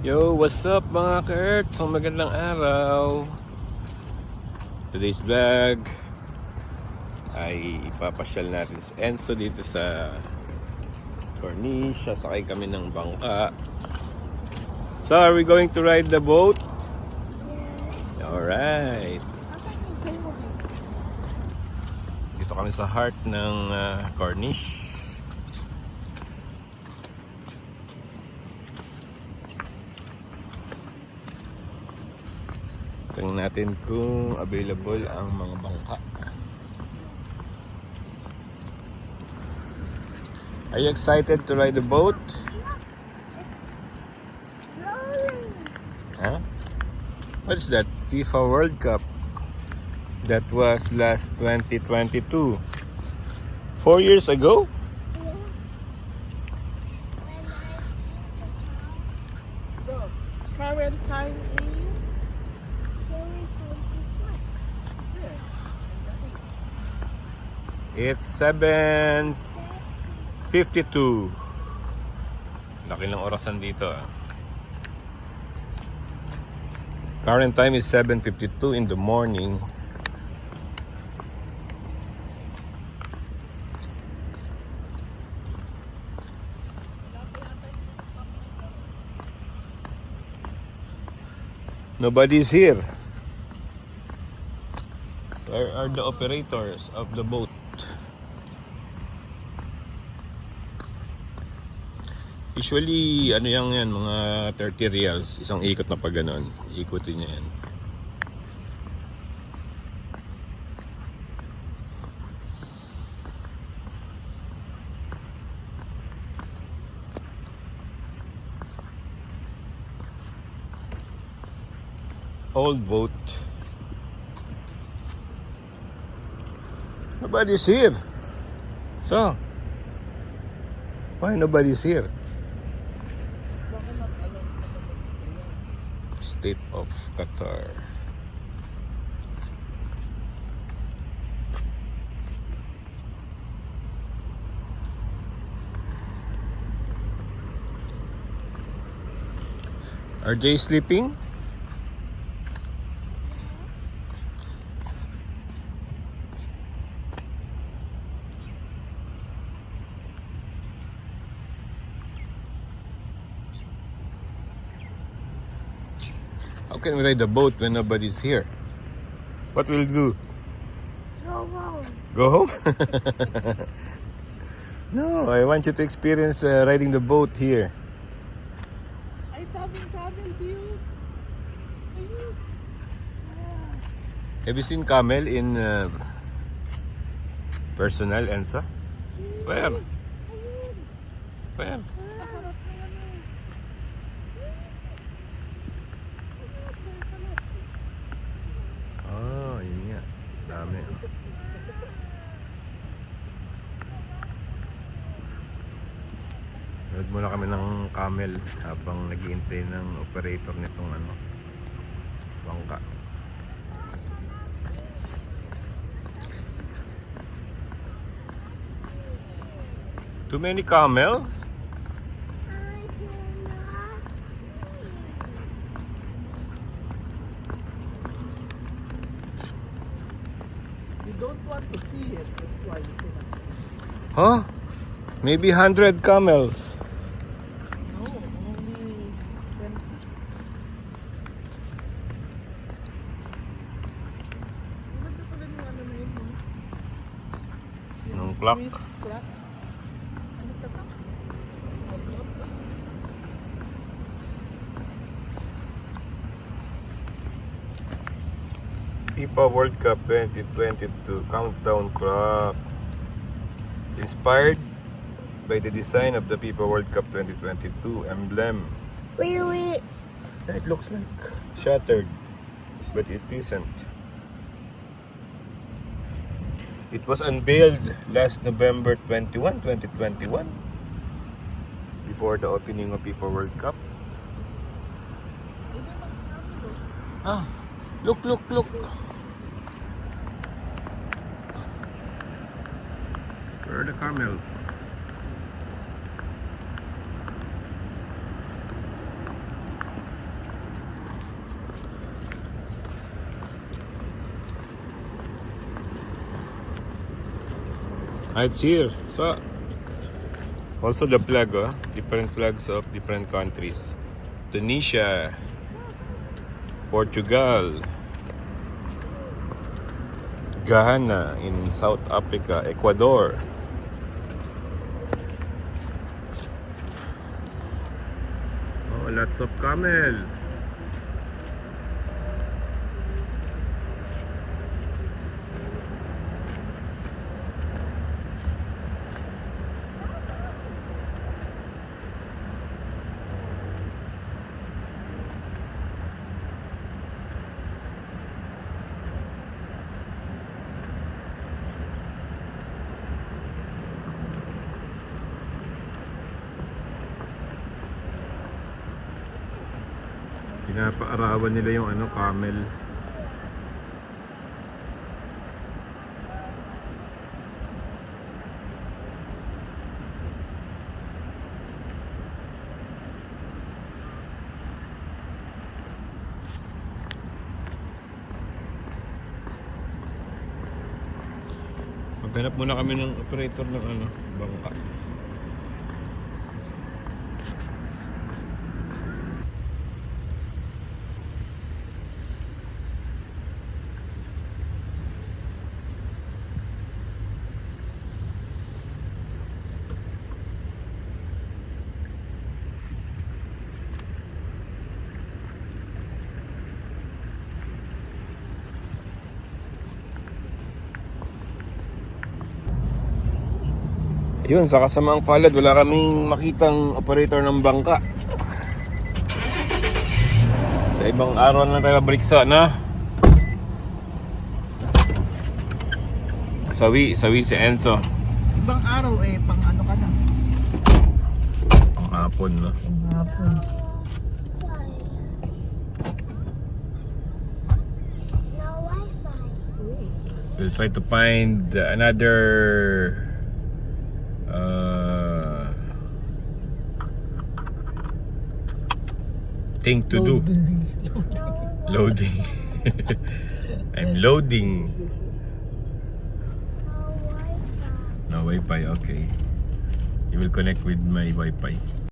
Yo, what's up mga ka-Earth? So magandang araw. Today's vlog ay ipapasyal natin si Enzo dito sa Corniche. Sasakay kami ng bangka. So are we going to ride the boat? Alright. Dito kami sa heart ng Corniche. Tingnan natin kung available ang mga bangka. Are you excited to ride the boat? Huh? What is that? FIFA World Cup. That was last 2022. 4 years ago? So, current time is It's 7:52. Laki ng orasan dito ah. Current time is 7:52 in the morning. Nobody's here. Where are the operators of the boat? Usually, ano yan, mga 30 reals. Isang ikot na pag ganon. Ikutin niya yan. Old boat. Nobody's here. So, why nobody's here? State of Qatar. Are they sleeping? How can we ride the boat when nobody's here? What will do? go home. Go home? No, I want you to experience riding the boat here. Ay, tabing view. Ayun. Have you seen camel in personal, Ensa? Where? Ayun. Where? Sa harap ng ano. Oh, yun nga. Dami. Nanood muna kami ng camel habang nag-iintay ng operator nitong ano, bangka. Too many camel? You don't want to see it. That's why you cannot. Huh? Maybe 100 camels. No, only 20. Ang ganda pala ng ano na yun. Ng clock. Swiss clock. Ano ka ba? FIFA World Cup 2022 countdown clock. Inspired by the design of the FIFA World Cup 2022 emblem. Wait. It looks like shattered, but it isn't. It was unveiled last November 21, 2021, before the opening of FIFA World Cup. Ah, look. Where are the camels? It's here. So, also the flag, different flags of different countries. Tunisia, Portugal, Ghana in South Africa, Ecuador. Oh, lots of camel. Pinapaarawan nila yung camel. Maghanap muna kami ng operator ng bangka. Yun, sa kasamaang palad, wala kaming makitang operator ng bangka. Sa ibang araw na tayo babalik sa, Sawi si Enzo. Ibang araw pang ano ka na? Ang hapon, Pang hapon. We'll try to find another thing to do. Loading. I'm loading. No Wi-Fi, okay. You will connect with my Wi-Fi.